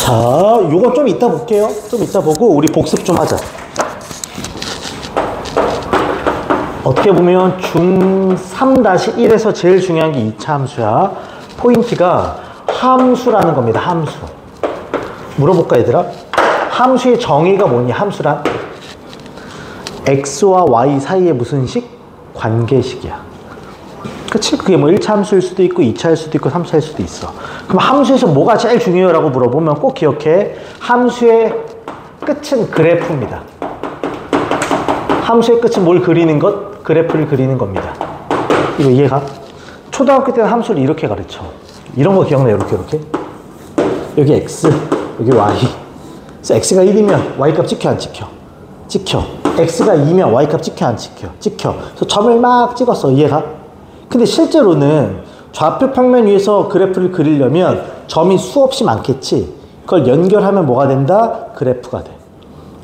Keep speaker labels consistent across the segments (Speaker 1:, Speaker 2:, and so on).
Speaker 1: 자, 요건 좀 이따 볼게요. 좀 이따 보고 우리 복습 좀 하자. 어떻게 보면 중3-1에서 제일 중요한 게 2차 함수야. 포인트가 함수라는 겁니다. 함수. 물어볼까 얘들아? 함수의 정의가 뭐니? 함수란? x와 y 사이에 무슨 식? 관계식이야. 그치? 그게 뭐 1차 함수일 수도 있고 2차일 수도 있고 3차일 수도 있어. 그럼 함수에서 뭐가 제일 중요해요? 라고 물어보면 꼭 기억해. 함수의 끝은 그래프입니다. 함수의 끝은 뭘 그리는 것? 그래프를 그리는 겁니다. 이거 이해가? 초등학교 때는 함수를 이렇게 가르쳐. 이런 거 기억나? 이렇게. 여기 x, 여기 y. 그래서 x가 1이면 y값 찍혀 안 찍혀? 찍혀. x가 2면 y값 찍혀 안 찍혀? 찍혀. 그래서 점을 막 찍었어. 이해가? 근데 실제로는 좌표 평면 위에서 그래프를 그리려면 점이 수없이 많겠지. 그걸 연결하면 뭐가 된다? 그래프가 돼.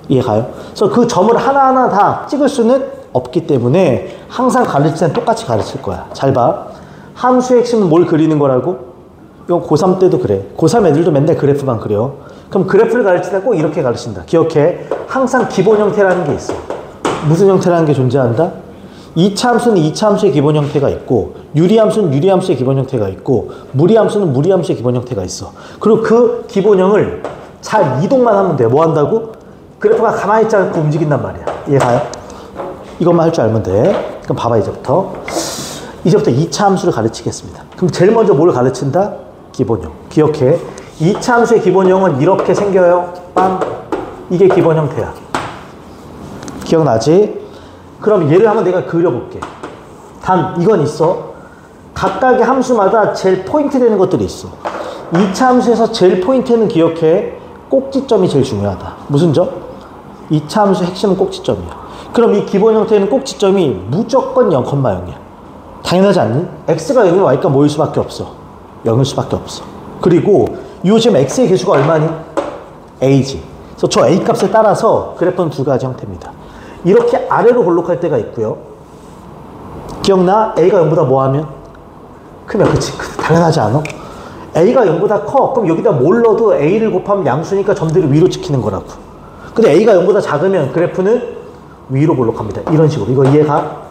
Speaker 1: 이해가요? 그래서 그 점을 하나하나 다 찍을 수는 없기 때문에 항상 가르칠 땐 똑같이 가르칠 거야. 잘 봐. 함수의 핵심은 뭘 그리는 거라고? 이건 고3 때도 그래. 고3 애들도 맨날 그래프만 그려. 그럼 그래프를 가르칠 때 꼭 이렇게 가르친다. 기억해. 항상 기본 형태라는 게 있어. 무슨 형태라는 게 존재한다? 2차 함수는 2차 함수의 기본 형태가 있고, 유리함수는 유리함수의 기본 형태가 있고, 무리함수는 무리함수의 기본 형태가 있어. 그리고 그 기본형을 잘 이동만 하면 돼. 뭐 한다고? 그래프가 가만히 있지 않고 움직인단 말이야. 이해가요? 이것만 할 줄 알면 돼. 그럼 봐봐, 이제부터 2차 함수를 가르치겠습니다. 그럼 제일 먼저 뭘 가르친다? 기본형. 기억해. 2차 함수의 기본형은 이렇게 생겨요. 빵. 이게 기본 형태야. 기억나지? 그럼 얘를 한번 내가 그려볼게. 단, 이건 있어. 각각의 함수마다 제일 포인트 되는 것들이 있어. 2차 함수에서 제일 포인트는 기억해. 꼭지점이 제일 중요하다. 무슨 점? 2차 함수의 핵심은 꼭지점이야. 그럼 이 기본 형태는 꼭지점이 무조건 0,0이야. 당연하지 않니? x가 0이면 y가 뭐일 수밖에 없어? 0일 수밖에 없어. 그리고 이 지금 x의 개수가 얼마니? a지. 그래서 저 a 값에 따라서 그래프는 두 가지 형태입니다. 이렇게 아래로 볼록할 때가 있고요. 기억나? a가 0보다 뭐하면? 크면. 그치? 당연하지 않아? a가 0보다 커. 그럼 여기다 뭘 넣어도 a를 곱하면 양수니까 점들이 위로 찍히는 거라고. 근데 a가 0보다 작으면 그래프는 위로 볼록합니다. 이런 식으로. 이거 이해가?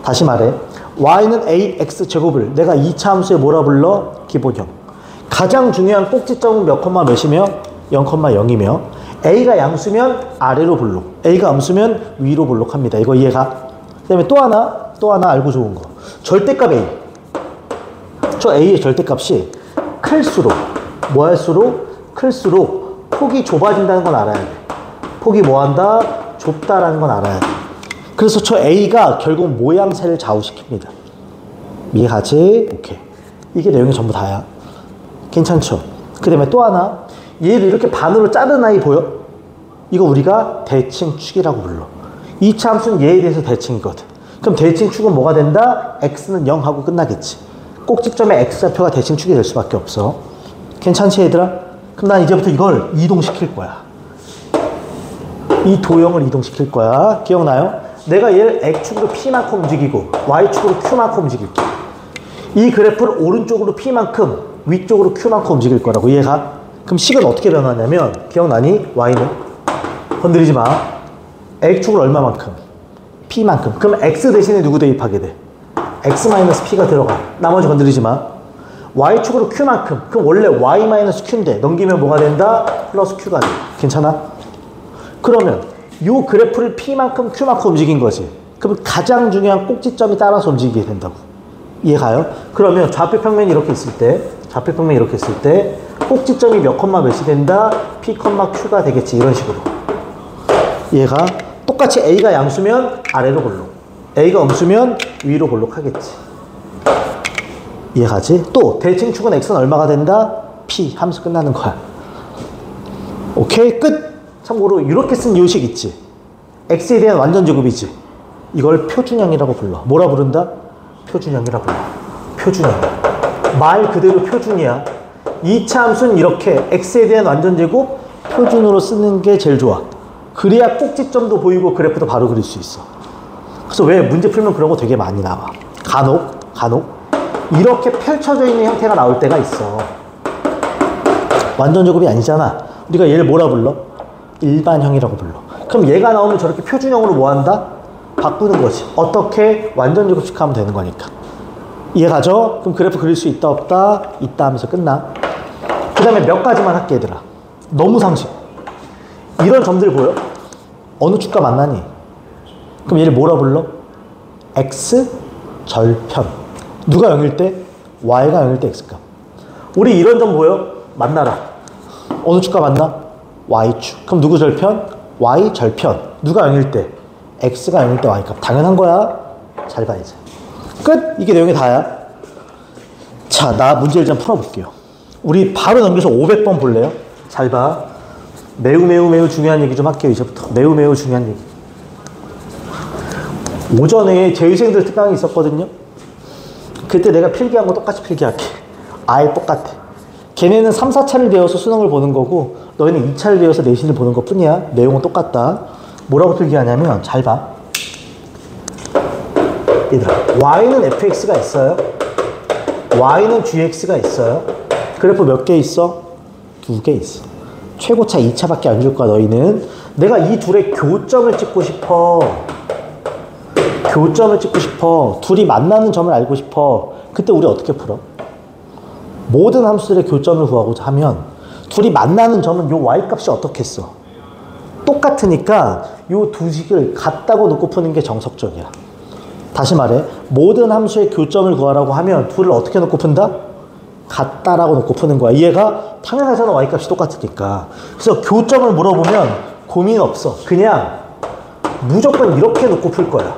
Speaker 1: 다시 말해. y는 8x 제곱을 내가 2차 함수에 뭐라 불러? 기본형. 가장 중요한 꼭지점은 몇 콤마 몇이며? 0,0이며 a가 양수면 아래로 볼록, a가 음수면 위로 볼록합니다. 이거 이해가? 그 다음에 또 하나 알고 좋은 거. 절대값 a. 저 a의 절대값이 클수록, 뭐 할수록? 클수록 폭이 좁아진다는 건 알아야 돼. 폭이 뭐 한다? 좁다라는 건 알아야 돼. 그래서 저 a가 결국 모양새를 좌우시킵니다. 이해가지? 오케이. 이게 내용이 전부 다야. 괜찮죠? 그 다음에 또 하나. 얘를 이렇게 반으로 자른 아이 보여? 이거 우리가 대칭축이라고 불러. 2차 함수는 얘에 대해서 대칭이거든. 그럼 대칭축은 뭐가 된다? x는 0 하고 끝나겠지. 꼭지점에 x좌표가 대칭축이 될 수밖에 없어. 괜찮지 얘들아? 그럼 난 이제부터 이걸 이동시킬 거야. 이 도형을 이동시킬 거야. 기억나요? 내가 얘를 x축으로 p만큼 움직이고 y축으로 q만큼 움직일게. 이 그래프를 오른쪽으로 p만큼 위쪽으로 q만큼 움직일 거라고. 이해가? 그럼 식은 어떻게 변하냐면 기억나니? y는 건드리지 마. x축으로 얼마만큼? p만큼. 그럼 x 대신에 누구 대입하게 돼? x-p가 들어가. 나머지 건드리지 마. y축으로 q만큼. 그럼 원래 y-q인데 넘기면 뭐가 된다? 플러스 q가 돼. 괜찮아? 그러면 요 그래프를 p만큼 q만큼 움직인 거지. 그럼 가장 중요한 꼭지점이 따라서 움직이게 된다고. 이해가요? 그러면 좌표 평면이 이렇게 있을 때 꼭지점이 몇 콤마 몇이 된다? p, q가 되겠지. 이런 식으로. 얘가 똑같이 a가 양수면 아래로 볼록, a가 음수면 위로 볼록하겠지. 이해가지? 또 대칭축은 x는 얼마가 된다? p. 함수 끝나는 거야. 오케이? 끝! 참고로 이렇게 쓴 요식 있지? x에 대한 완전 제곱이지? 이걸 표준형이라고 불러. 뭐라 부른다? 표준형이라 불러. 표준형. 말 그대로 표준이야. 2차 함수는 이렇게 x에 대한 완전 제곱 표준으로 쓰는 게 제일 좋아. 그래야 꼭지점도 보이고 그래프도 바로 그릴 수 있어. 그래서 왜 문제 풀면 그런 거 되게 많이 나와. 간혹 이렇게 펼쳐져 있는 형태가 나올 때가 있어. 완전 제곱이 아니잖아. 우리가 얘를 뭐라 불러? 일반형이라고 불러. 그럼 얘가 나오면 저렇게 표준형으로 뭐 한다? 바꾸는 거지. 어떻게? 완전 제곱식 하면 되는 거니까. 이해가죠? 그럼 그래프 그릴 수 있다 없다? 있다 하면서 끝나. 그 다음에 몇 가지만 할게 얘들아. 너무 상식. 이런 점들 보여? 어느 축과 만나니? 그럼 얘를 뭐라 불러? x 절편. 누가 0일 때? y가 0일 때 x값. 우리 이런 점 보여? 만나라. 어느 축과 만나? y축. 그럼 누구 절편? y 절편. 누가 0일 때? x가 0일 때 y값. 당연한 거야. 잘 봐야지. 끝! 이게 내용이 다야. 자, 나 문제를 좀 풀어볼게요. 우리 바로 넘겨서 500번 볼래요? 잘 봐. 매우 중요한 얘기 좀 할게요. 이제부터. 매우 중요한 얘기. 오전에 재유생들 특강이 있었거든요. 그때 내가 필기한 거 똑같이 필기할게. 아예 똑같아. 걔네는 3, 4차를 배워서 수능을 보는 거고 너희는 2차를 배워서 내신을 보는 것 뿐이야. 내용은 똑같다. 뭐라고 필기하냐면 잘 봐. 얘들아, y는 fx가 있어요. y는 gx가 있어요. 그래프 몇 개 있어? 2개 있어. 최고차 2차밖에 안 줄 거야. 너희는. 내가 이 둘의 교점을 찍고 싶어. 교점을 찍고 싶어. 둘이 만나는 점을 알고 싶어. 그때 우리 어떻게 풀어? 모든 함수들의 교점을 구하고자 하면 둘이 만나는 점은 요 y값이 어떻겠어? 똑같으니까 요 두 식을 같다고 놓고 푸는 게 정석적이야. 다시 말해, 모든 함수의 교점을 구하라고 하면 둘을 어떻게 놓고 푼다? 같다라고 놓고 푸는 거야. 이해가? 당연하잖아. y값이 똑같으니까. 그래서 교점을 물어보면 고민 없어. 그냥 무조건 이렇게 놓고 풀 거야.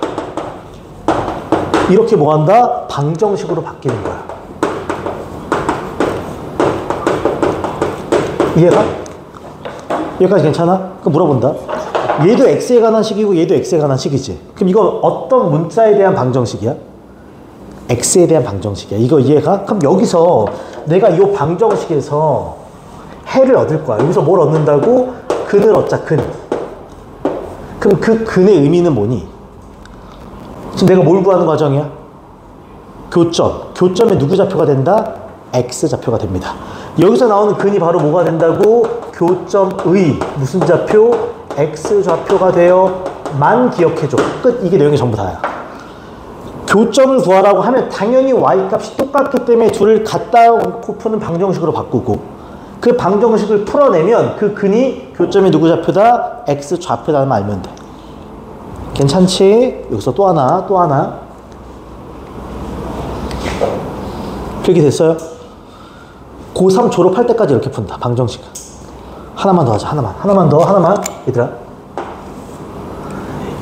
Speaker 1: 이렇게 뭐 한다? 방정식으로 바뀌는 거야. 이해가? 여기까지 괜찮아? 그럼 물어본다. 얘도 x에 관한 식이고 얘도 x에 관한 식이지. 그럼 이거 어떤 문자에 대한 방정식이야? x에 대한 방정식이야. 이거 이해가? 그럼 여기서 내가 이 방정식에서 해를 얻을 거야. 여기서 뭘 얻는다고? 근을 얻자, 근. 그럼 그 근의 의미는 뭐니? 지금 내가 뭘 구하는 과정이야? 교점. 교점에 누구 좌표가 된다? x 좌표가 됩니다. 여기서 나오는 근이 바로 뭐가 된다고? 교점의 무슨 좌표? x 좌표가 되어만 기억해줘. 끝. 이게 내용이 전부 다야. 교점을 구하라고 하면 당연히 y값이 똑같기 때문에 둘을 갖다 놓고 푸는 방정식으로 바꾸고 그 방정식을 풀어내면 그 근이 교점이 누구 좌표다? x 좌표다만 알면 돼. 괜찮지? 여기서 또 하나. 필기 됐어요? 고3 졸업할 때까지 이렇게 푼다. 방정식. 하나만 더 하자. 하나만. 얘들아.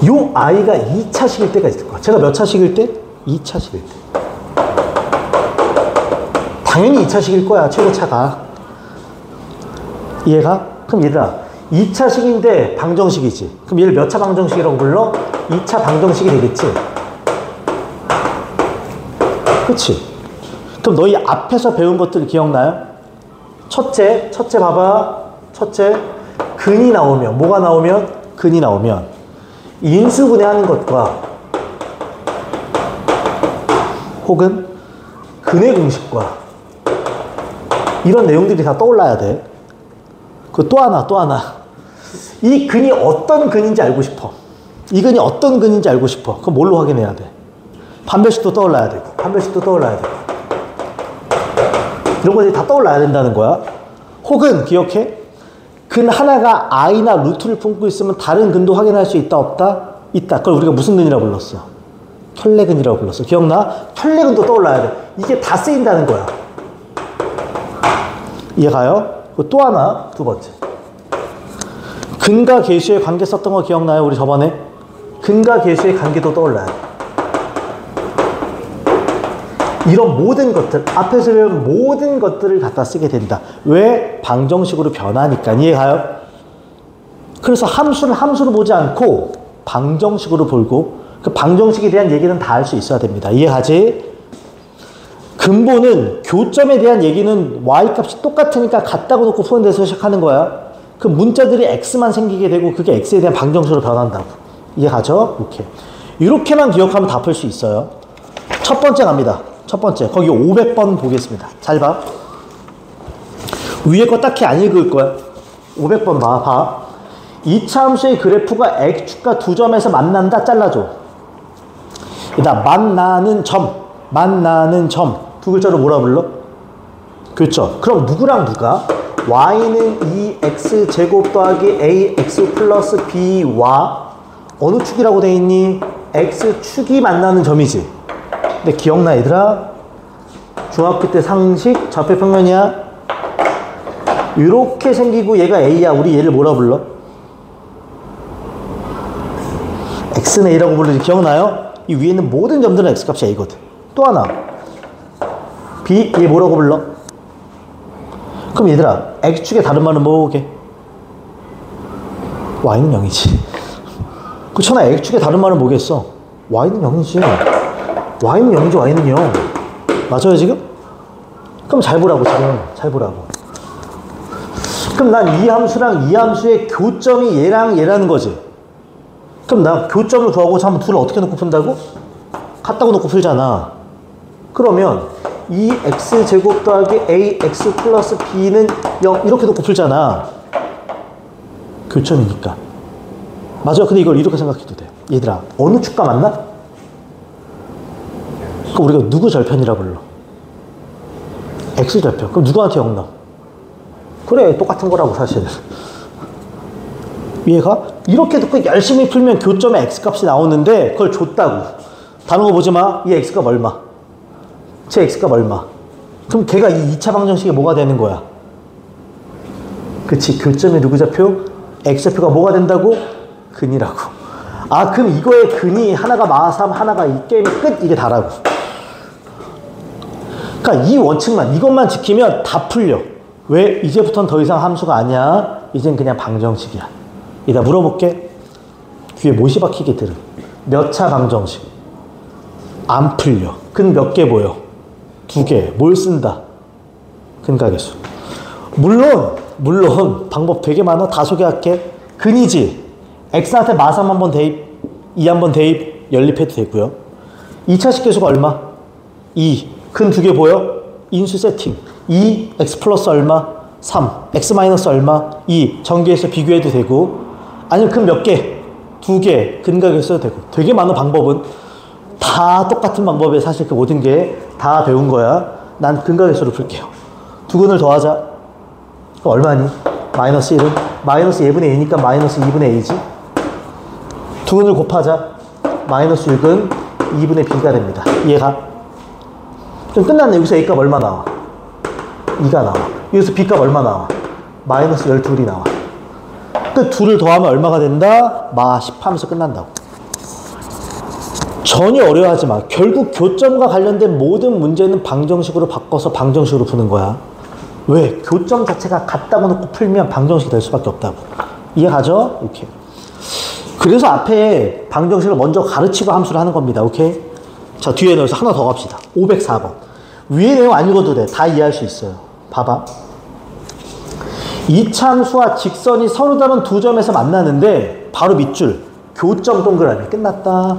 Speaker 1: 요 아이가 2차식일 때가 있을 거야. 제가 몇 차식일 때? 2차식일 때. 당연히 2차식일 거야. 최고차가. 이해가? 그럼 얘들아. 2차식인데 방정식이지. 그럼 얘를 몇 차 방정식이라고 불러? 2차 방정식이 되겠지? 그치? 그럼 너희 앞에서 배운 것들 기억나요? 첫째 봐봐. 첫째, 근이 나오면, 뭐가 나오면? 근이 나오면 인수분해하는 것과 혹은 근의 공식과 이런 내용들이 다 떠올라야 돼. 그 또 하나. 이 근이 어떤 근인지 알고 싶어. 이 근이 어떤 근인지 알고 싶어. 그럼 뭘로 확인해야 돼? 반별식도 떠올라야 되고, 이런 것들이 다 떠올라야 된다는 거야. 혹은 기억해? 근 하나가 i나 루트를 품고 있으면 다른 근도 확인할 수 있다 없다? 있다. 그걸 우리가 무슨 근이라고 불렀어? 켤레근이라고 불렀어. 기억나? 켤레근도 떠올라야 돼. 이게 다 쓰인다는 거야. 이해가요? 또 하나, 두 번째. 근과 계수의 관계 썼던 거 기억나요? 우리 저번에? 근과 계수의 관계도 떠올라야 돼. 이런 모든 것들, 앞에서 배운 모든 것들을 갖다 쓰게 된다. 왜? 방정식으로 변하니까. 이해가요? 그래서 함수를 함수로 보지 않고 방정식으로 보고 그 방정식에 대한 얘기는 다 할 수 있어야 됩니다. 이해가지? 근본은 교점에 대한 얘기는 y값이 똑같으니까 같다고 놓고 푸는 데서 시작하는 거야. 그 문자들이 x만 생기게 되고 그게 x에 대한 방정식으로 변한다고. 이해가죠? 오케이. 이렇게만 기억하면 다 풀 수 있어요. 첫 번째 갑니다. 첫 번째. 거기 500번 보겠습니다. 잘 봐. 위에 거 딱히 안 읽을 거야. 500번 봐. 2차 함수의 그래프가 x축과 두 점에서 만난다. 잘라줘. 만나는 점. 두 글자로 뭐라 불러? 그렇죠. 그럼 누구랑 누가? y는 2x제곱 더하기 ax 플러스 b와 어느 축이라고 돼 있니? x축이 만나는 점이지. 근데 기억나 얘들아? 중학교 때 상식 좌표평면이야. 이렇게 생기고 얘가 a야. 우리 얘를 뭐라 불러? x는 a라고 부르지. 기억나요? 이 위에 있는 모든 점들은 x값이 a거든. 또 하나 b, 얘 뭐라고 불러? 그럼 얘들아 x축의 다른 말은 뭐게? y는 0이지. 그렇잖아. x축의 다른 말은 뭐겠어? y는 0이지. y는 0이지. y는 0 맞아요 지금? 그럼 잘 보라고. 지금 잘 보라고. 그럼 난 이 함수랑 이 함수의 교점이 얘랑 얘라는 거지. 그럼 나 교점을 구하고자 하면 둘을 어떻게 놓고 푼다고? 같다고 놓고 풀잖아. 그러면 2x제곱 더하기 ax 플러스 b는 0 이렇게 놓고 풀잖아. 교점이니까. 맞아. 근데 이걸 이렇게 생각해도 돼. 얘들아 어느 축과 맞나? 그럼 우리가 누구 절편이라 불러? x절편. 그럼 누구한테 0 넣어? 그래 똑같은 거라고 사실은. 얘가 이렇게 듣고 열심히 풀면 교점의 x값이 나오는데 그걸 줬다고. 다른 거 보지 마. 이 x값 얼마? 제 x값 얼마? 그럼 걔가 이 2차 방정식이 뭐가 되는 거야? 그치. 교점의 누구 좌표? x좌표가 뭐가 된다고? 근이라고. 아 그럼 이거의 근이 하나가 마3 하나가 이 게임의 끝. 이게 다라고. 그러니까 이 원칙만 이것만 지키면 다 풀려. 왜? 이제부터는 더 이상 함수가 아니야. 이젠 그냥 방정식이야. 이따 물어볼게. 귀에 못이 박히게 들은 몇 차 방정식? 안 풀려. 근 몇 개 보여? 2개. 뭘 쓴다? 근각의수. 물론 방법 되게 많아. 다 소개할게. 근이지. x한테 마3 한번 대입, 2 한번 대입, 연립해도 되고요. 2차 식계수가 얼마? 2. 근 2개 보여? 인수 세팅. 2, x 플러스 얼마? 3. x 마이너스 얼마? 2. 전개해서 비교해도 되고. 아니면 근 몇 개? 2개. 근각을 써도 되고. 되게 많은 방법은 다 똑같은 방법에 사실 그 모든 게 다 배운 거야. 난 근각의 수를 풀게요. 두 근을 더하자. 얼마니? 마이너스 1은? 마이너스 2분의 a니까 마이너스 2분의 a지. 두 근을 곱하자. 마이너스 6은 2분의 b가 됩니다. 이해가? 좀 끝났네. 여기서 a값 얼마 나와? 2가 나와. 여기서 b값 얼마 나와? 마이너스 12이 나와. 끝. 둘을 더하면 얼마가 된다? 마 10 하면서 끝난다고. 전혀 어려워하지 마. 결국 교점과 관련된 모든 문제는 방정식으로 바꿔서 방정식으로 푸는 거야. 왜? 교점 자체가 같다고 놓고 풀면 방정식이 될 수밖에 없다고. 이해가죠? 이렇게. 그래서 앞에 방정식을 먼저 가르치고 함수를 하는 겁니다. 오케이? 자, 뒤에 넣어서 하나 더 갑시다. 504번. 위에 내용 안 읽어도 돼. 다 이해할 수 있어요. 봐봐. 이차 함수와 직선이 서로 다른 두 점에서 만나는데 바로 밑줄. 교점 동그라미. 끝났다.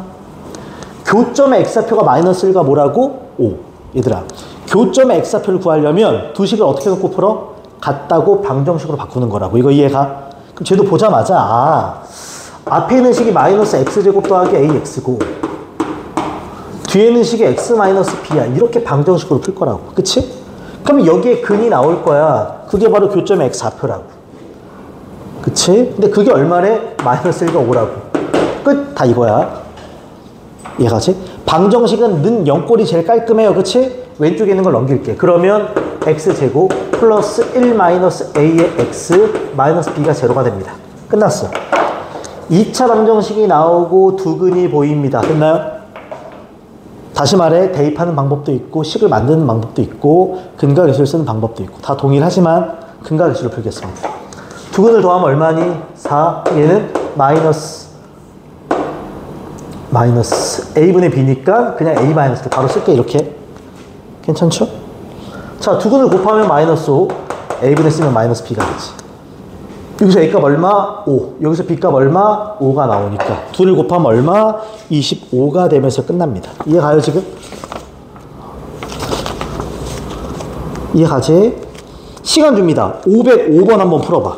Speaker 1: 교점의 x좌표가 마이너스 1과 뭐라고? 5. 얘들아. 교점의 x좌표를 구하려면 두 식을 어떻게 놓고 풀어? 같다고 방정식으로 바꾸는 거라고. 이거 이해가? 그럼 쟤도 보자마자 아, 앞에 있는 식이 마이너스 x제곱 더하기 ax고 뒤에 있는 식이 x 마이너스 b야. 이렇게 방정식으로 풀 거라고. 그치? 그럼 여기에 근이 나올 거야. 그게 바로 교점의 x좌표라고. 그치? 근데 그게 얼마래? 마이너스 1과 5라고. 끝. 다 이거야. 이해가지? 방정식은 는 0꼴이 제일 깔끔해요. 그치? 왼쪽에 있는 걸 넘길게. 그러면 x제곱 플러스 1 마이너스 a의 x 마이너스 b가 제로가 됩니다. 끝났어. 2차 방정식이 나오고 두 근이 보입니다. 됐나요? 다시 말해 대입하는 방법도 있고 식을 만드는 방법도 있고 근각의수를 쓰는 방법도 있고 다 동일하지만 근각의수를 풀겠습니다. 두 근을 더하면 얼마니? 4. 얘는 마이너스 a분의 b니까 그냥 a 마이너스를 바로 쓸게. 이렇게. 괜찮죠? 자, 두 근을 곱하면 마이너스 5. a분의 c면 마이너스 b가 되지. 여기서 a값 얼마? 5. 여기서 b값 얼마? 5가 나오니까 둘을 곱하면 얼마? 25가 되면서 끝납니다. 이해가요 지금? 이해가지? 시간 줍니다. 505번 한번 풀어봐.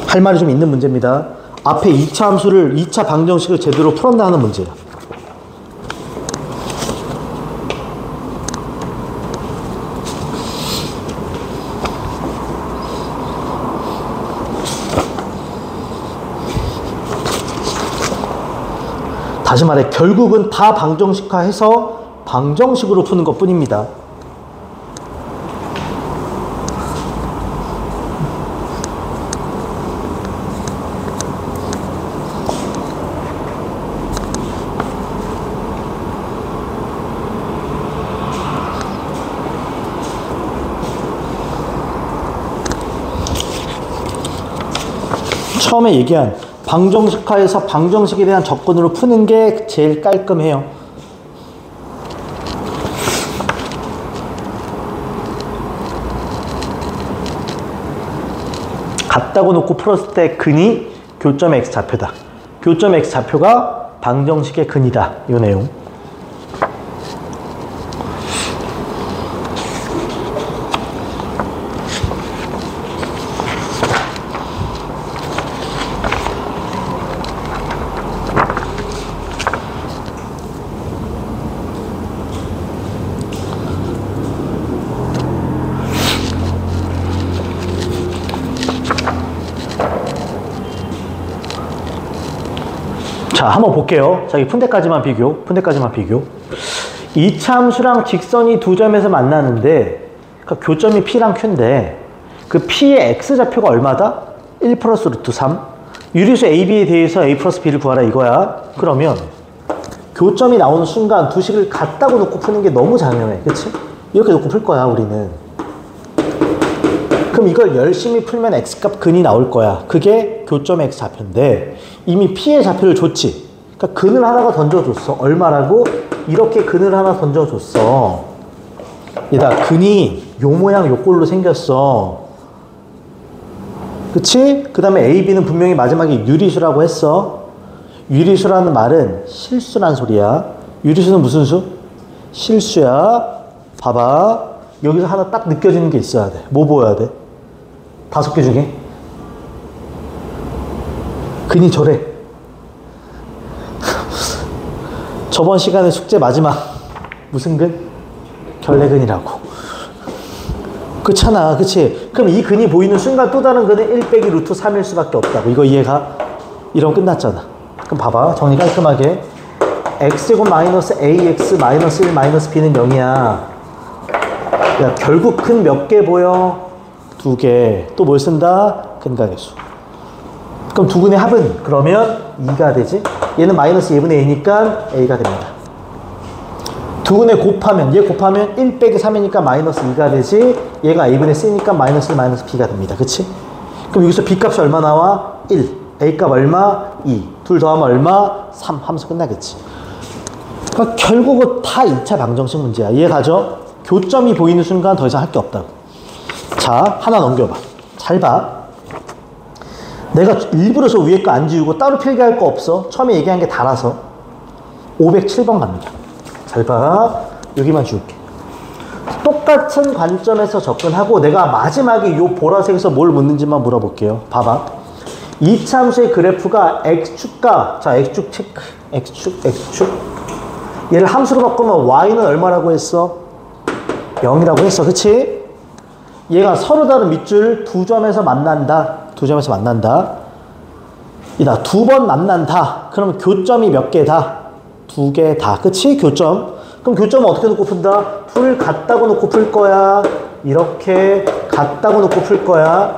Speaker 1: 할 말이 좀 있는 문제입니다. 앞에 2차 함수를 2차 방정식을 제대로 풀었나 하는 문제야. 다시 말해 결국은 다 방정식화해서 방정식으로 푸는 것 뿐입니다. 처음에 얘기한 방정식화에서 방정식에 대한 접근으로 푸는 게 제일 깔끔해요. 같다고 놓고 풀었을 때 근이 교점 x 좌표다. 교점 x 좌표가 방정식의 근이다. 이 내용. 자, 한번 볼게요. 자기 푼 데까지만 비교. 2차 함수랑 직선이 두 점에서 만나는데, 그러니까 교점이 P랑 Q인데, 그 P의 X좌표가 얼마다? 1 플러스 루트 3. 유리수 AB에 대해서 A 플러스 B를 구하라 이거야. 그러면, 교점이 나오는 순간 두 식을 같다고 놓고 푸는 게 너무 당연해. 그치? 이렇게 놓고 풀 거야, 우리는. 그럼 이걸 열심히 풀면 X값 근이 나올 거야. 그게 교점 X좌표인데 이미 P의 좌표를 줬지. 그러니까 근을 하나가 던져줬어. 얼마라고? 이렇게 근을 하나 던져줬어. 얘다 근이 요 모양 요 꼴로 생겼어. 그치? 그 다음에 A, B는 분명히 마지막에 유리수라고 했어. 유리수라는 말은 실수란 소리야. 유리수는 무슨 수? 실수야. 봐봐. 여기서 하나 딱 느껴지는 게 있어야 돼. 뭐 보여야 돼? 5개 중에 근이 저래. 저번 시간에 숙제 마지막 무슨 근? 결례근이라고. 그렇잖아. 그치? 그럼 이 근이 보이는 순간 또 다른 근은 1 빼기 루트 3일 수밖에 없다고. 이거 이해가? 이러면 끝났잖아. 그럼 봐봐. 정리 깔끔하게. x제곱 마이너스 ax 마이너스 1 마이너스 b는 0이야. 야, 결국 근 몇 개 보여? 2개. 또 뭘 쓴다? 근각의 수. 그럼 두 근의 합은 그러면 2가 되지? 얘는 마이너스 2분의 1이니까 a가 됩니다. 두 근의 곱하면, 얘 곱하면 1 빼기 3이니까 마이너스 2가 되지? 얘가 a분의 c니까 마이너스 1 마이너스 b가 됩니다. 그치? 그럼 여기서 b 값이 얼마 나와? 1. a 값 얼마? 2. 둘 더하면 얼마? 3 하면서 끝나겠지. 그러니까 결국은 다 2차 방정식 문제야. 이해가죠? 교점이 보이는 순간 더 이상 할 게 없다고. 자, 하나 넘겨봐. 잘 봐. 내가 일부러 저 위에 거 안 지우고 따로 필기할 거 없어. 처음에 얘기한 게 달아서 507번 갑니다. 잘 봐. 여기만 지울게. 똑같은 관점에서 접근하고 내가 마지막에 요 보라색에서 뭘 묻는지만 물어볼게요. 봐봐. 2차 함수의 그래프가 x축과, 자, x축 체크. x축. 얘를 함수로 바꾸면 y는 얼마라고 했어? 0이라고 했어. 그치? 얘가 서로 다른 밑줄 두 점에서 만난다. 이다. 두 번 만난다. 그러면 교점이 몇 개다? 2개다. 그치? 교점. 그럼 교점은 어떻게 놓고 푼다? 둘 같다고 놓고 풀 거야. 이렇게 같다고 놓고 풀 거야.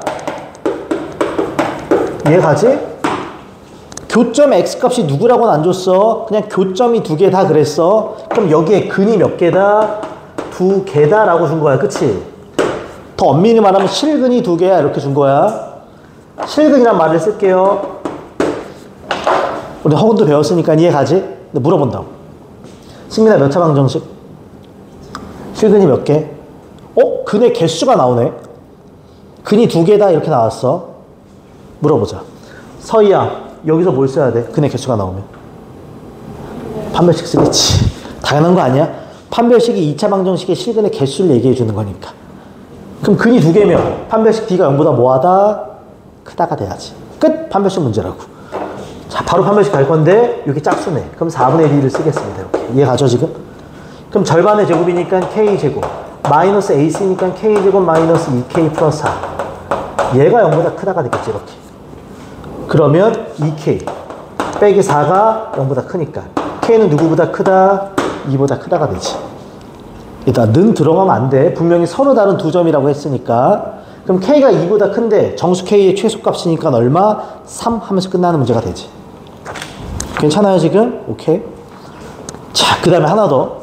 Speaker 1: 이해가지? 교점 x값이 누구라고는 안 줬어. 그냥 교점이 2개다 그랬어. 그럼 여기에 근이 몇 개다? 2개다 라고 준 거야. 그치? 더 엄밀히 말하면 실근이 2개야 이렇게 준 거야. 실근이란 말을 쓸게요. 우리 허근도 배웠으니까 이해가지? 근데 물어본다고. 승민아 몇 차 방정식? 실근이 몇 개? 근의 개수가 나오네. 근이 2개다 이렇게 나왔어. 물어보자. 서희야 여기서 뭘 써야 돼? 근의 개수가 나오면 판별식 쓰겠지. 당연한 거 아니야? 판별식이 2차 방정식의 실근의 개수를 얘기해 주는 거니까. 그럼 근이 두 개면 판별식 D가 0보다 뭐하다? 크다가 돼야지. 끝! 판별식 문제라고. 자, 바로 판별식 갈 건데 여기 짝수네. 그럼 4분의 D를 쓰겠습니다. 이렇게. 이해가죠 지금? 그럼 절반의 제곱이니까 K제곱 마이너스 AC니까 K제곱 마이너스 2K 플러스 4. 얘가 0보다 크다가 되겠지 이렇게. 그러면 2K 빼기 4가 0보다 크니까 K는 누구보다 크다? 2보다 크다가 되지. 일단 는 들어가면 안 돼. 분명히 서로 다른 두 점이라고 했으니까. 그럼 K가 2보다 큰데 정수 K의 최소값이니까 얼마? 3 하면서 끝나는 문제가 되지. 괜찮아요 지금? 오케이. 자, 그 다음에 하나 더.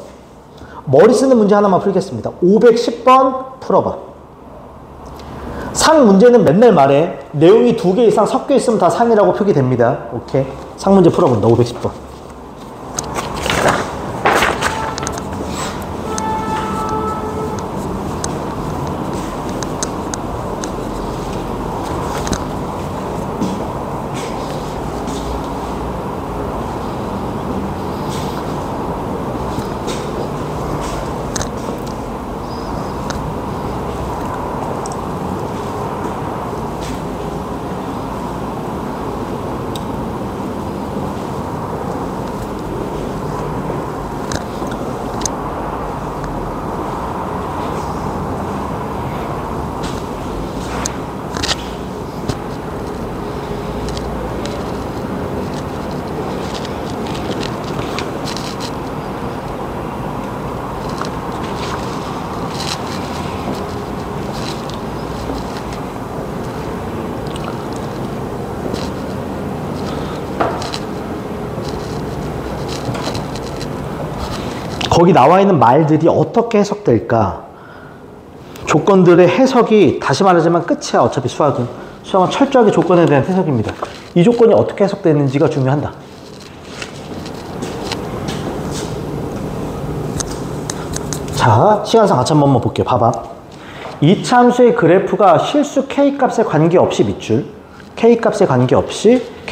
Speaker 1: 머리 쓰는 문제 하나만 풀겠습니다. 510번 풀어봐. 상 문제는 맨날 말해. 내용이 2개 이상 섞여 있으면 다 상이라고 표기됩니다. 오케이. 상 문제 풀어본다. 510번. 거기 나와 있는 말들이 어떻게 해석될까? 조건들의 해석이 다시 말하자면 끝이야. 어차피 수학은 철저하게 조건에 대한 해석입니다. 이 조건이 어떻게 해석되는지가 중요한다. 자, 시간상 같이 한 번만 볼게요. 봐봐. 이차함수의 그래프가 실수 K값에 관계없이 밑줄, K값에 관계없이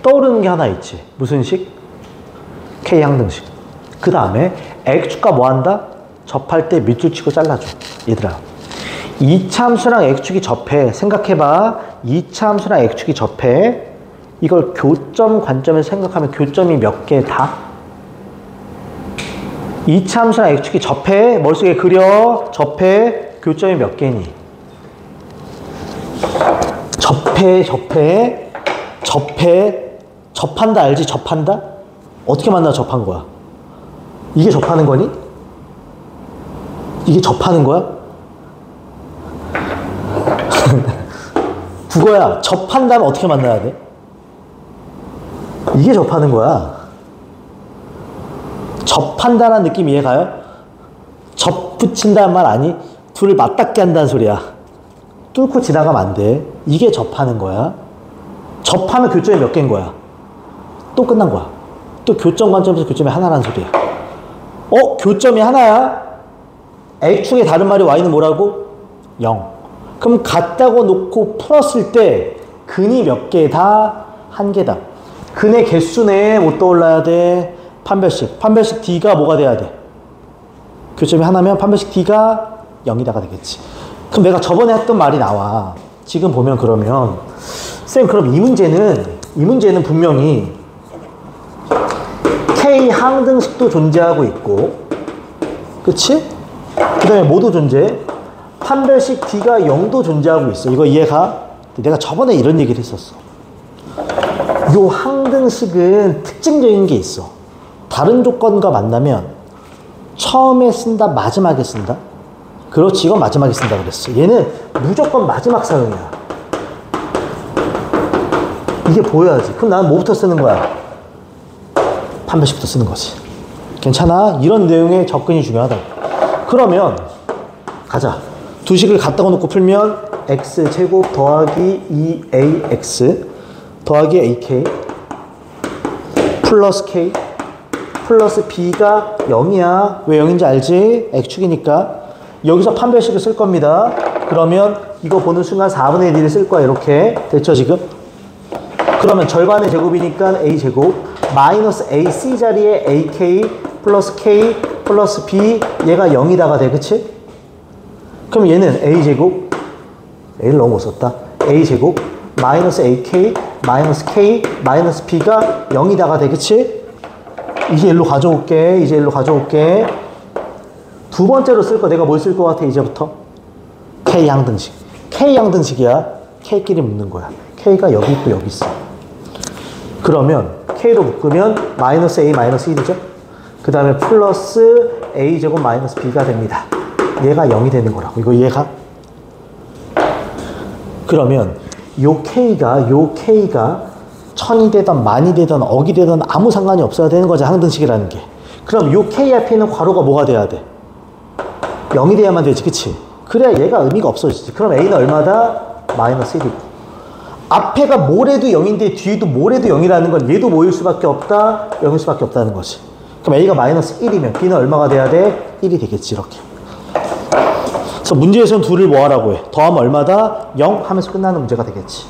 Speaker 1: 떠오르는 게 하나 있지. 무슨 식? K항등식. 그 다음에 X축과 뭐 한다? 접할 때 밑줄 치고 잘라줘. 얘들아, 이차함수랑 X축이 접해. 생각해봐. 이차함수랑 X축이 접해. 이걸 교점 관점에서 생각하면 교점이 몇 개다? 이차함수랑 X축이 접해. 머릿속에 그려. 접해. 교점이 몇 개니? 접한다 알지? 접한다? 어떻게 만나 접한 거야? 이게 접하는 거니? 이게 접하는 거야? 국어야. 접한다면 어떻게 만나야 돼? 이게 접하는 거야. 접한다는 느낌 이해가요? 접붙인다는 말 아니? 둘을 맞닿게 한다는 소리야. 뚫고 지나가면 안 돼. 이게 접하는 거야. 접하면 교점이 몇 개인 거야? 또 끝난 거야. 또 교점 관점에서 교점이 하나라는 소리야. 교점이 하나야? X축의 다른 말이 Y는 뭐라고? 0. 그럼 같다고 놓고 풀었을 때 근이 몇 개다? 한 개다. 근의 개수 내에 못 떠올라야 돼. 판별식 D가 뭐가 돼야 돼? 교점이 하나면 판별식 D가 0이다가 되겠지. 그럼 내가 저번에 했던 말이 나와. 지금 보면 그러면 쌤, 그럼 이 문제는 분명히 K 항등식도 존재하고 있고, 그치? 그 다음에 뭐도 존재해? 판별식 D가 0도 존재하고 있어. 이거 이해가? 내가 저번에 이런 얘기를 했었어. 요 항등식은 특징적인 게 있어. 다른 조건과 만나면 처음에 쓴다, 마지막에 쓴다? 그렇지, 이건 마지막에 쓴다 그랬어. 얘는 무조건 마지막 사용이야. 이게 보여야지. 그럼 나는 뭐부터 쓰는 거야? 판별식부터 쓰는 거지. 괜찮아? 이런 내용의 접근이 중요하다. 그러면 가자. 두 식을 갖다가 놓고 풀면 x제곱 더하기 2ax 더하기 ak 플러스 k 플러스 b가 0이야. 왜 0인지 알지? x축이니까. 여기서 판별식을 쓸 겁니다. 그러면 이거 보는 순간 4분의 1을 쓸 거야. 이렇게 됐죠 지금? 그러면 절반의 제곱이니까 a제곱 마이너스 ac 자리에 ak 플러스 k 플러스 b 얘가 0이다가 돼. 그치? 그럼 얘는 a제곱, a를 너무 못 썼다. a제곱 마이너스 ak 마이너스 k 마이너스 b가 0이다가 돼. 그치? 이제 일로 가져올게. 이제 일로 가져올게. 두 번째로 쓸 거 내가 뭘 쓸 것 같아 이제부터? k 양등식. k 양등식이야. k끼리 묶는 거야. k가 여기 있고 여기 있어. 그러면 k로 묶으면 마이너스 a 마이너스 1이죠. 그 다음에 플러스 a제곱 마이너스 b가 됩니다. 얘가 0이 되는 거라고. 이거 이해가? 그러면 요 k가 1000이 되던 만이 되던 억이 되던 아무 상관이 없어야 되는 거죠. 항등식이라는 게. 그럼 요 k 앞에 있는 괄호가 뭐가 돼야 돼? 0이 돼야만 되지. 그치? 그래야 얘가 의미가 없어지지. 그럼 a는 얼마다? 마이너스 1이고. 앞에가 뭐래도 0인데 뒤에도 뭐래도 0이라는 건 얘도 뭐일 수밖에 없다? 0일 수밖에 없다는 거지. 그럼 a가 마이너스 1이면 b는 얼마가 돼야 돼? 1이 되겠지. 이렇게. 그래서 문제에서는 둘을 뭐 하라고 해? 더하면 얼마다? 0 하면서 끝나는 문제가 되겠지.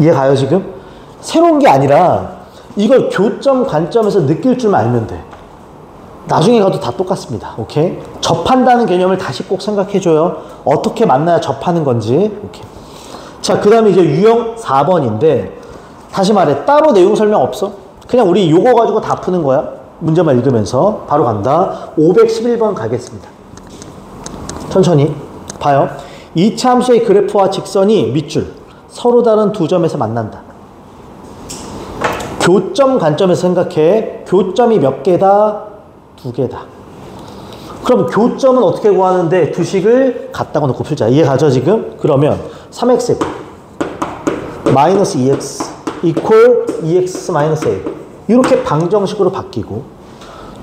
Speaker 1: 이해가요 지금? 새로운 게 아니라 이걸 교점 관점에서 느낄 줄만 알면 돼. 나중에 가도 다 똑같습니다. 오케이? 접한다는 개념을 다시 꼭 생각해줘요. 어떻게 만나야 접하는 건지. 오케이. 자, 그 다음에 이제 유형 4번인데 다시 말해 따로 내용 설명 없어. 그냥 우리 요거 가지고 다 푸는 거야. 문제만 읽으면서 바로 간다. 511번 가겠습니다. 천천히 봐요. 이차 함수의 그래프와 직선이 밑줄 서로 다른 두 점에서 만난다. 교점 관점에서 생각해. 교점이 몇 개다? 두 개다. 그럼 교점은 어떻게 구하는데 두 식을 갖다가 놓고 풀자. 이해가죠 지금? 그러면 3x 마이너스 2x 이퀄 2x 마이너스 a 이렇게 방정식으로 바뀌고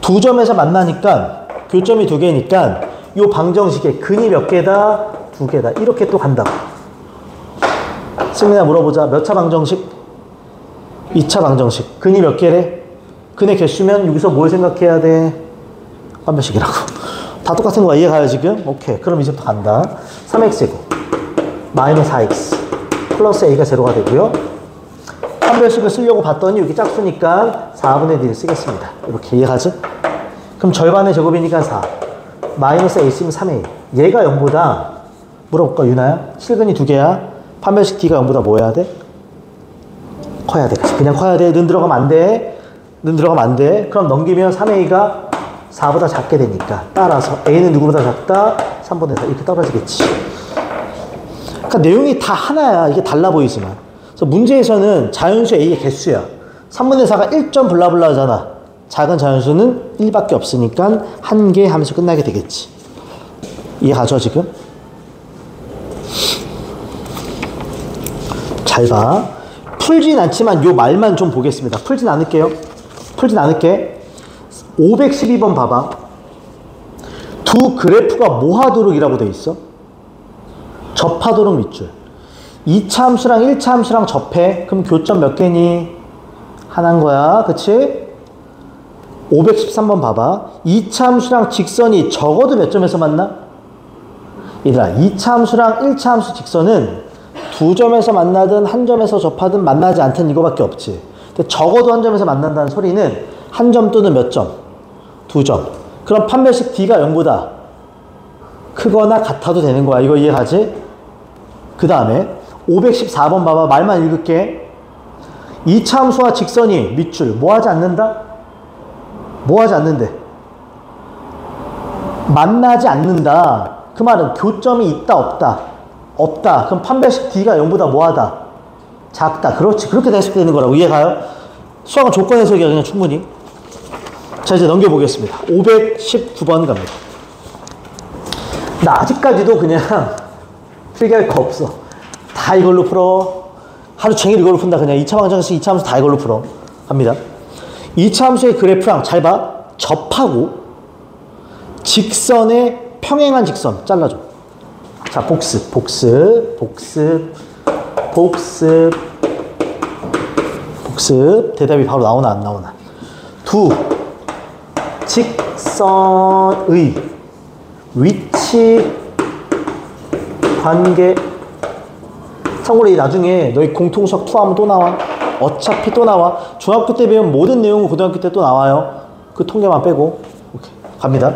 Speaker 1: 두 점에서 만나니까 교점이 두 개니까 이 방정식의 근이 몇 개다? 두 개다. 이렇게 또 간다고. 승민아 물어보자. 몇 차 방정식? 2차 방정식. 근이 몇 개래? 근의 개수면 여기서 뭘 생각해야 돼? 판별식이라고. 다 똑같은 거야. 이해가요 지금? 오케이. 그럼 이제부터 간다. 3x고 마이너스 4x 플러스 a가 제로가 되고요. 판별식을 쓰려고 봤더니 여기 짝수니까 4분의 1을 쓰겠습니다. 이렇게 이해가죠? 그럼 절반의 제곱이니까 4. 마이너스 a 쓰면 3a. 얘가 0보다 물어볼까 유나야? 실근이 두 개야. 판별식 d가 0보다 뭐 해야 돼? 커야 돼. 그냥 커야 돼. 는 들어가면 안 돼. 는 들어가면 안 돼. 그럼 넘기면 3a가 4보다 작게 되니까 따라서 a는 누구보다 작다? 3분의 4 이렇게 떨어지겠지. 그러니까 내용이 다 하나야. 이게 달라 보이지만. 그래서 문제에서는 자연수 a의 개수야. 3분의 4가 1점 블라블라잖아. 작은 자연수는 1밖에 없으니까 한 개 하면서 끝나게 되겠지. 이해가죠 지금? 잘 봐. 풀진 않지만 요 말만 좀 보겠습니다. 풀진 않을게요. 풀진 않을게. 512번 봐봐. 두 그래프가 뭐 하도록 이라고 돼 있어? 접하도록 밑줄. 2차 함수랑 1차 함수랑 접해. 그럼 교점 몇 개니? 하나인 거야. 그치? 513번 봐봐. 2차 함수랑 직선이 적어도 몇 점에서 만나? 얘들아, 2차 함수랑 1차 함수 직선은 두 점에서 만나든 한 점에서 접하든 만나지 않든 이거밖에 없지. 근데 적어도 한 점에서 만난다는 소리는 한 점 또는 몇 점? 두 점. 그럼 판별식 d가 0보다 크거나 같아도 되는 거야. 이거 이해가지? 그 다음에 514번 봐봐. 말만 읽을게. 2차 함수와 직선이 밑줄 뭐 하지 않는다? 뭐 하지 않는데? 만나지 않는다. 그 말은 교점이 있다 없다? 없다. 그럼 판별식 d가 0보다 뭐하다? 작다. 그렇지. 그렇게 해석되는 거라고. 이해가요? 수학은 조건 해석이야. 그냥 충분히. 자, 이제 넘겨보겠습니다. 519번 갑니다. 나 아직까지도 그냥 필기할 거 없어. 다 이걸로 풀어. 하루 종일 이걸로 푼다. 그냥 2차 방정식, 2차 함수 다 이걸로 풀어. 갑니다. 2차 함수의 그래프랑 잘 봐. 접하고 직선의 평행한 직선 잘라줘. 자, 복습. 대답이 바로 나오나 안 나오나. 두 직선의 위치 관계. 참고로 나중에 너희 공통수학 투하면 또 나와. 어차피 또 나와. 중학교 때 배운 모든 내용은 고등학교 때 또 나와요. 그 통계만 빼고. 오케이. 갑니다.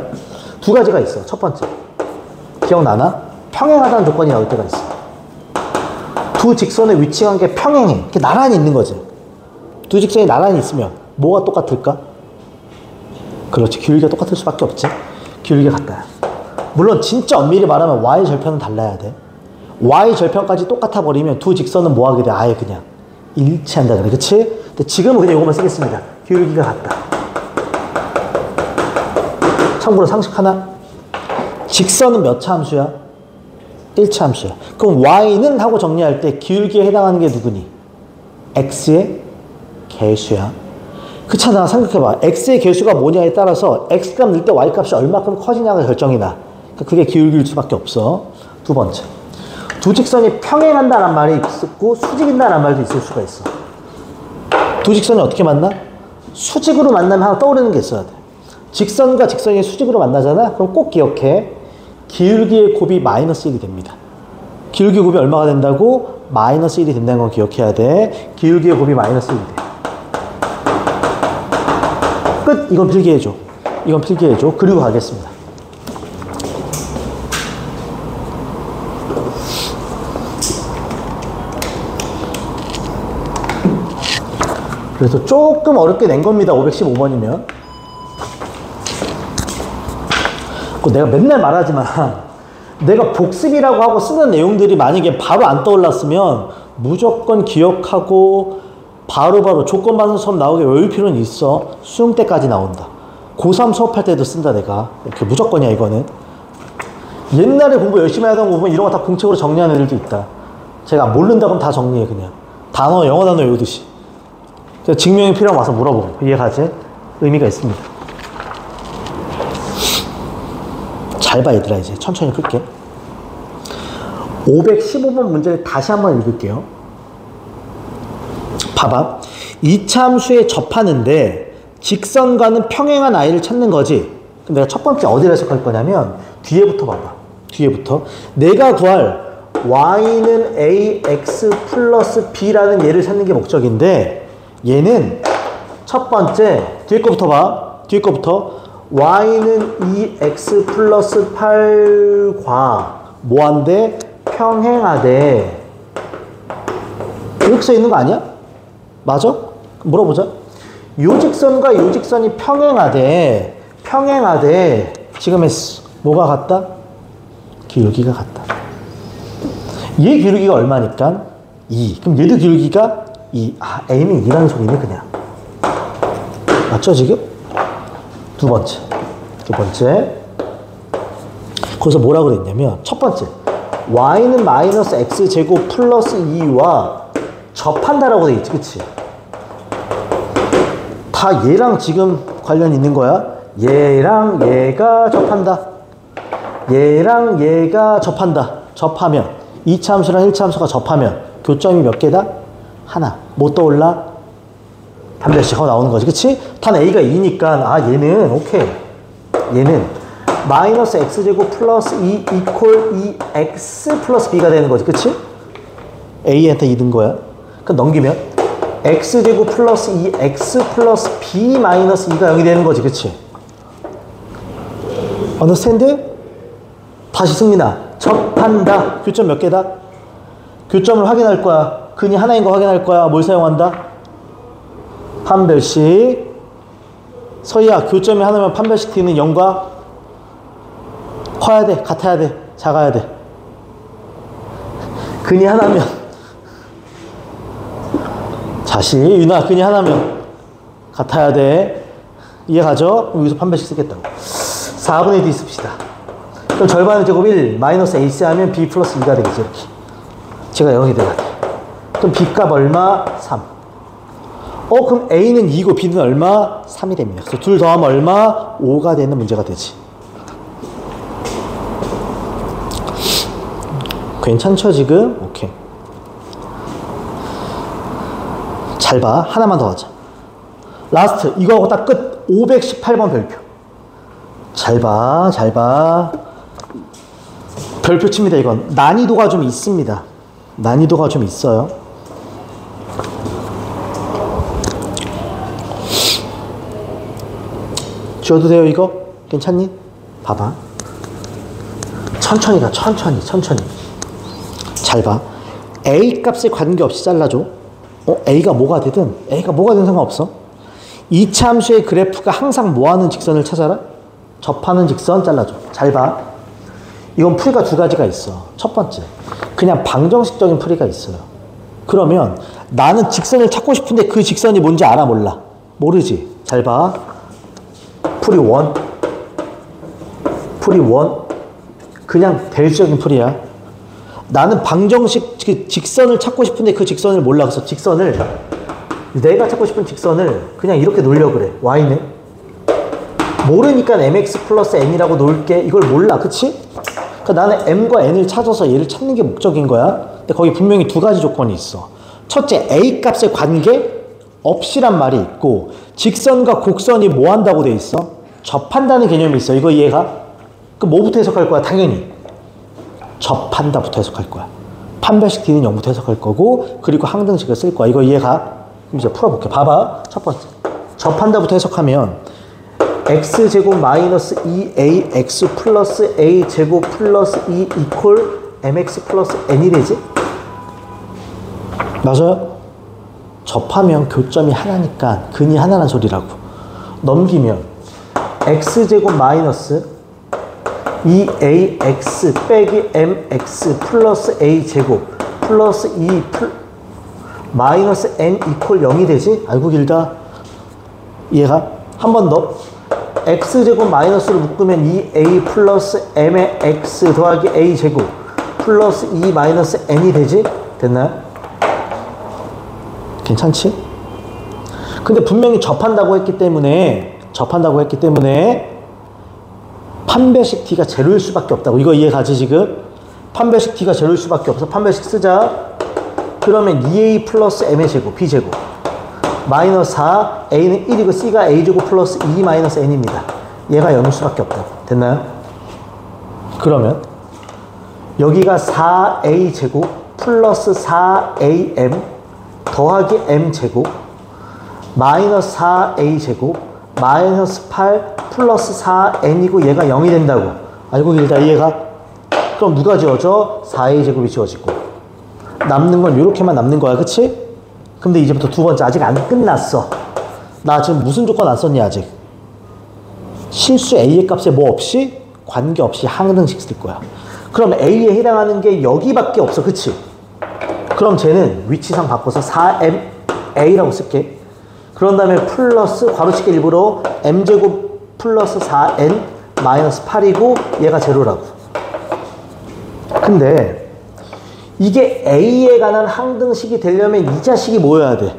Speaker 1: 두 가지가 있어. 첫 번째. 기억나나? 평행하다는 조건이 나올 때가 있어. 두 직선의 위치 관계 평행해. 이렇게 나란히 있는 거지. 두 직선이 나란히 있으면 뭐가 똑같을까? 그렇지. 기울기가 똑같을 수밖에 없지. 기울기가 같다. 물론 진짜 엄밀히 말하면 y 절편은 달라야 돼. y 절편까지 똑같아 버리면 두 직선은 뭐 하게 돼? 아예 그냥 일치한다 그래. 그치? 근데 지금은 그냥 이것만 쓰겠습니다. 기울기가 같다. 참고로 상식 하나. 직선은 몇 차 함수야? 1차 함수야. 그럼 y는 하고 정리할 때 기울기에 해당하는 게 누구니? x의 개수야. 그렇잖아. 생각해봐. x의 개수가 뭐냐에 따라서 x값 넣을 때 y값이 얼마큼 커지냐가 결정이 나. 그러니까 그게 기울기일 수밖에 없어. 두 번째. 두 직선이 평행한다는 말이 있고 수직인다는 말도 있을 수가 있어. 두 직선이 어떻게 만나? 수직으로 만나면 하나 떠오르는 게 있어야 돼. 직선과 직선이 수직으로 만나잖아? 그럼 꼭 기억해. 기울기의 곱이 마이너스 1이 됩니다. 기울기 곱이 얼마가 된다고? 마이너스 1이 된다는 건 기억해야 돼. 기울기의 곱이 마이너스 1이 돼. 끝! 이건 필기해줘. 이건 필기해줘. 그리고 가겠습니다. 그래서 조금 어렵게 낸 겁니다. 515번이면. 내가 맨날 말하지만 내가 복습이라고 하고 쓰는 내용들이 만약에 바로 안 떠올랐으면 무조건 기억하고 바로바로 조건 반응 수업 나오게 외울 필요는 있어. 수능 때까지 나온다. 고3 수업할 때도 쓴다 내가. 이렇게 무조건이야 이거는. 옛날에 공부 열심히 하던 거 보면 이런 거 다 공책으로 정리하는 애들도 있다. 제가 모른다고 하면 다 정리해 그냥. 단어 영어 단어 외우듯이. 증명이 필요하면 와서 물어보고. 이해가지? 의미가 있습니다. 잘 봐 얘들아. 이제 천천히 풀게. 515번 문제를 다시 한번 읽을게요. 봐봐. 2차 함수에 접하는데 직선과는 평행한 i를 찾는 거지. 그럼 내가 첫 번째 어디를 해석할 거냐면 뒤에부터 봐봐. 뒤에부터. 내가 구할 y는 ax 플러스 b라는 얘를 찾는 게 목적인데 얘는 첫 번째 뒤에 거부터 봐. 뒤에 거부터 y는 2x 플러스 8과 뭐한데? 평행하대. 이렇게 써 있는 거 아니야? 맞아? 물어보자. 요 직선과 요 직선이 평행하대. 평행하대. 지금 했어. 뭐가 같다? 기울기가 같다. 얘 기울기가 얼마니까? 2. 그럼 얘도 기울기가 2. 아, A는 2라는 소리네 그냥. 맞죠 지금? 두 번째. 두 번째. 거기서 뭐라 그랬냐면 첫 번째. y는 마이너스 x제곱 플러스 2와 접한다라고 돼 있지. 그치? 다 얘랑 지금 관련 있는 거야. 얘랑 얘가 접한다. 얘랑 얘가 접한다. 접하면 2차 함수랑 1차 함수가 접하면 교점이 몇 개다? 하나. 뭐 떠올라? 반별씩 하고 나오는 거지. 그치? 단 a가 2니까 아 얘는 오케이. 얘는 마이너스 x제곱 플러스 2 이퀄 2x 플러스 b가 되는 거지. 그치? a한테 2 든 거야. 그럼 넘기면 x제곱 플러스 2x 플러스 b 마이너스 2가 0이 되는 거지. 그치? understand? 다시 승민아. 접한다. 교점 몇 개다? 교점을 확인할 거야. 근이 하나인 거 확인할 거야. 뭘 사용한다? 판별식. 서희야, 교점이 하나면 판별식 t는 0과 커야 돼? 같아야 돼? 작아야 돼? 근이 하나면 다시 윤아 근이 하나면 같아야 돼. 이해가죠? 여기서 판별식 쓰겠다고. 4분의 d 씁시다. 그럼 절반의 제곱 1 마이너스 ac 하면 b 플러스 2가 되겠죠. 이렇게. 제가 0이 돼야 돼. 그럼 b값 얼마? 3. 그럼 a는 2고 b는 얼마? 3이 됩니다. 그래서 둘 더하면 얼마? 5가 되는 문제가 되지. 괜찮죠 지금? 오케이. 잘 봐. 하나만 더 하자. 라스트. 이거하고 딱 끝. 518번 별표. 잘 봐. 잘 봐. 별표 칩니다 이건. 난이도가 좀 있습니다. 난이도가 좀 있어요. 지워도 돼요 이거? 괜찮니? 봐봐. 천천히 가, 천천히. 잘 봐. A 값에 관계없이 잘라줘. A가 뭐가 되든 상관없어. 2차 함수의 그래프가 항상 뭐하는 직선을 찾아라? 접하는 직선 잘라줘. 잘 봐. 이건 풀이가 두 가지가 있어. 첫 번째, 그냥 방정식적인 풀이가 있어요. 그러면 나는 직선을 찾고 싶은데 그 직선이 뭔지 알아, 몰라? 모르지. 잘 봐. 풀이 1. 그냥 대립적인 풀이야. 나는 방정식 직선을 찾고 싶은데 그 직선을 몰라. 그래서 내가 찾고 싶은 직선을 그냥 이렇게 놓으려고 그래. y는 모르니까 mx 플러스 n이라고 놓을게. 이걸 몰라, 그치? 그러니까 나는 m과 n을 찾아서 얘를 찾는 게 목적인 거야. 근데 거기 분명히 두 가지 조건이 있어. 첫째, a 값에 관계 없이란 말이 있고, 직선과 곡선이 뭐 한다고 돼 있어? 접한다는 개념이 있어. 이거 이해가? 그럼 뭐부터 해석할 거야? 당연히 접한다부터 해석할 거야. 판별식 D는 0부터 해석할 거고, 그리고 항등식을 쓸 거야. 이거 이해가? 그럼 이제 풀어볼게. 봐봐. 첫 번째, 접한다부터 해석하면 x제곱 마이너스 2ax 플러스 a제곱 플러스 2 이퀄 mx 플러스 n이 되지? 맞아요? 접하면 교점이 하나니까 근이 하나란 소리라고. 넘기면 x제곱 마이너스 2ax 빼기 mx 플러스 a제곱 플러스 2 마이너스 n 이퀄 0이 되지? 아이고 길다. 이해가? 한 번 더. x제곱 마이너스로 묶으면 2a 플러스 m의 x 더하기 a제곱 플러스 2 마이너스 n이 되지? 됐나요? 괜찮지? 근데 분명히 접한다고 했기 때문에 판별식 D가 제로일 수밖에 없다고. 이거 이해가지 지금? 판별식 D가 제로일 수밖에 없어. 판별식 쓰자. 그러면 2a 플러스 m의 제곱 b제곱 마이너스 4, a는 1이고 c가 a제곱 플러스 2 마이너스 n입니다. 얘가 0일 수밖에 없다고. 됐나요? 그러면 여기가 4a제곱 플러스 4am 더하기 m제곱 마이너스 4a제곱 마이너스 8 플러스 4n이고 얘가 0이 된다고. 알고 길다. 이해가? 그럼 누가 지워져? 4a제곱이 지워지고 남는 건 이렇게만 남는 거야. 그치? 근데 이제부터 두 번째, 아직 안 끝났어. 나 지금 무슨 조건 안 썼니 아직? 실수 a의 값에 뭐 없이? 관계없이 항등식 쓸 거야. 그럼 a에 해당하는 게 여기밖에 없어. 그치? 그럼 쟤는 위치상 바꿔서 4ma라고 쓸게. 그런 다음에 플러스 괄호치기 일부러 m제곱 플러스 4n 마이너스 8이고 얘가 제로라고. 근데 이게 a에 관한 항등식이 되려면 이 자식이 모여야 돼.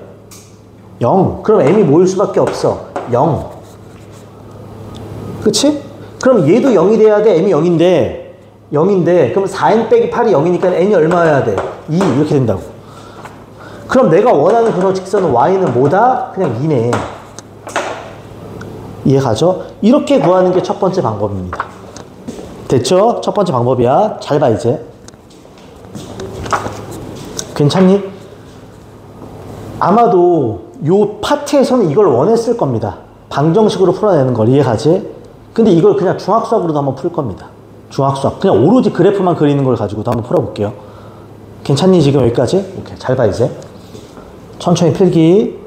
Speaker 1: 0. 그럼 m이 모일 수밖에 없어. 0. 그치? 그럼 얘도 0이 돼야 돼. m이 0인데 그럼 4n 빼기 8이 0이니까 n이 얼마여야 돼? 2 이렇게 된다고. 그럼 내가 원하는 그런 직선은 y는 뭐다? 그냥 2네. 이해가죠? 이렇게 구하는 게 첫 번째 방법입니다. 됐죠? 첫 번째 방법이야. 잘 봐 이제. 괜찮니? 아마도 요 파트에서는 이걸 원했을 겁니다. 방정식으로 풀어내는 걸. 이해가지? 근데 이걸 그냥 중학수학으로도 한번 풀 겁니다. 중학수학. 그냥 오로지 그래프만 그리는 걸 가지고도 한번 풀어볼게요. 괜찮니 지금 여기까지? 오케이. 잘 봐 이제. 천천히 필기.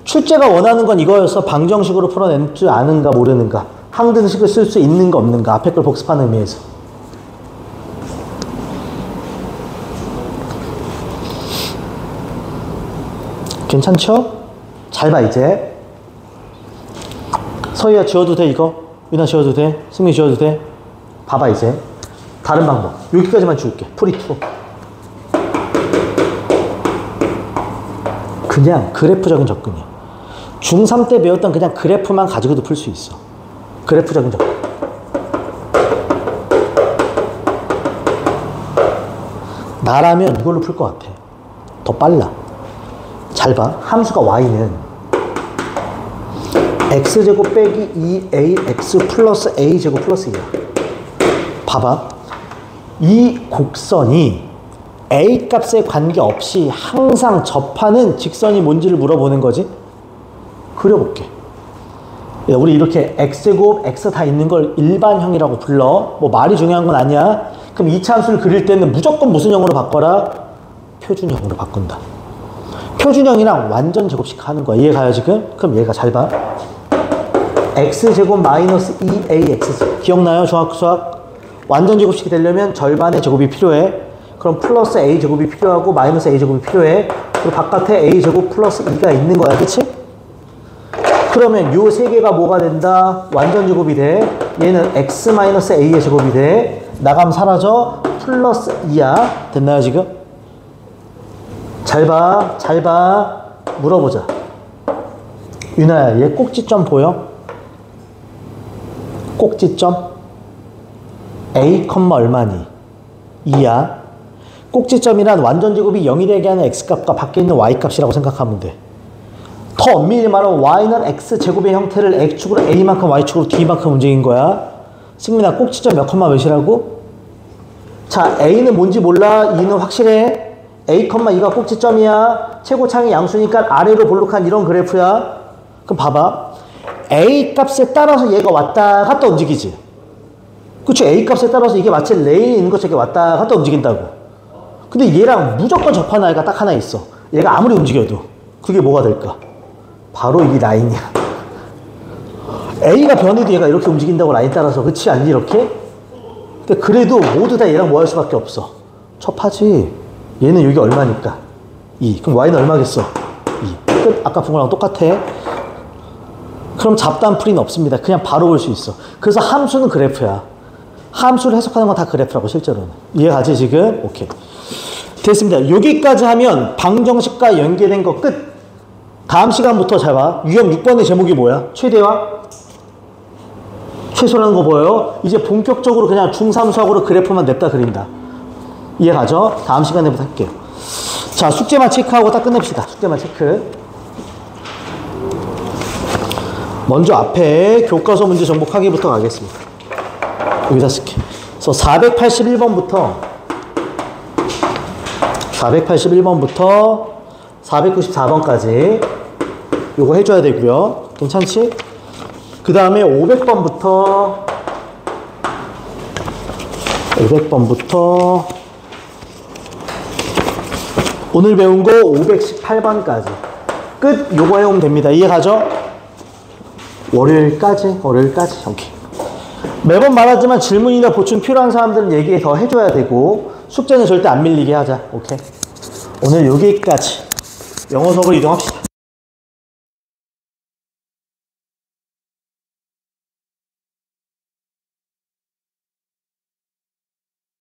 Speaker 1: 출제가 원하는 건 이거여서 방정식으로 풀어낼 줄 아는가 모르는가, 항등식을 쓸 수 있는가 없는가, 앞에 걸 복습하는 의미에서. 괜찮죠? 잘 봐 이제. 서희야 지워도 돼 이거? 유나 지워도 돼? 승민 지워도 돼? 봐봐 이제. 다른 방법. 여기까지만 지울게. 풀이2. 그냥 그래프적인 접근이야. 중3 때 배웠던 그냥 그래프만 가지고도 풀 수 있어. 그래프적인 접근. 나라면 이걸로 풀 것 같아. 더 빨라. 잘 봐. 함수가 y는 x제곱 빼기 2ax 플러스 a제곱 플러스 2야. 봐봐. 이 곡선이 a 값에 관계없이 항상 접하는 직선이 뭔지를 물어보는 거지. 그려볼게. 우리 이렇게 x제곱, x 다 있는 걸 일반형이라고 불러. 뭐 말이 중요한 건 아니야. 그럼 이차 함수를 그릴 때는 무조건 무슨 형으로 바꿔라? 표준형으로 바꾼다. 표준형이랑 완전 제곱식 하는 거야. 이해가요 지금? 그럼 얘가 잘 봐. x제곱 마이너스 2ax. 기억나요? 수학? 완전 제곱식이 되려면 절반의 제곱이 필요해. 그럼 플러스 a제곱이 필요하고 마이너스 a제곱이 필요해. 그리고 바깥에 a제곱 플러스 2가 있는 거야. 그치? 그러면 요 세 개가 뭐가 된다? 완전 제곱이 돼. 얘는 x 마이너스 a의 제곱이 돼. 나가면 사라져. 플러스 2야. 됐나요 지금? 잘 봐. 물어보자. 윤아야, 얘 꼭지점 보여? 꼭지점? a, 얼마니? 2야. 꼭지점이란 완전 제곱이 0이 되게 하는 x값과 밖에 있는 y값이라고 생각하면 돼. 더 엄밀히 말하면 y는 x제곱의 형태를 x축으로 a만큼 y축으로 d만큼 움직인 거야. 승민아, 꼭지점 몇 컴마 몇이라고? 자, a는 뭔지 몰라? 2는 확실해? a, 2가 꼭지점이야. 최고창이 양수니까 아래로 볼록한 이런 그래프야. 그럼 봐봐. a 값에 따라서 얘가 왔다 갔다 움직이지. 그치? a 값에 따라서 이게 마치 레일이 있는 것처럼 왔다 갔다 움직인다고. 근데 얘랑 무조건 접하는 아이가 딱 하나 있어. 얘가 아무리 움직여도. 그게 뭐가 될까? 바로 이 라인이야. a가 변해도 얘가 이렇게 움직인다고 라인 따라서. 그치? 아니 이렇게? 근데 그래도 모두 다 얘랑 뭐 할 수밖에 없어. 접하지. 얘는 여기 얼마니까? 2. 그럼 y는 얼마겠어? 2. 끝. 아까 본 거랑 똑같아. 그럼 잡다한 풀이는 없습니다. 그냥 바로 볼 수 있어. 그래서 함수는 그래프야. 함수를 해석하는 건 다 그래프라고 실제로는. 이해가지 지금? 오케이. 됐습니다. 여기까지 하면 방정식과 연계된 거 끝. 다음 시간부터 잘 봐. 유형 6번의 제목이 뭐야? 최대와 최소라는 거 보여요? 이제 본격적으로 그냥 중삼수학으로 그래프만 냅다 그린다. 이해가죠? 다음 시간에부터 할게요. 자, 숙제만 체크하고 딱 끝냅시다. 숙제만 체크. 먼저 앞에 교과서 문제 정복하기부터 가겠습니다. 여기다 쓸게. 그래서 481번부터 494번까지 요거 해줘야 되고요. 괜찮지? 그 다음에 500번부터 오늘 배운 거 518번까지 끝. 요거 해오면 됩니다. 이해가죠? 월요일까지. 오케이. 매번 말하지만 질문이나 보충 필요한 사람들은 얘기 더 해줘야 되고 숙제는 절대 안 밀리게 하자. 오케이. 오늘 여기까지. 영어 수업으로 이동합시다.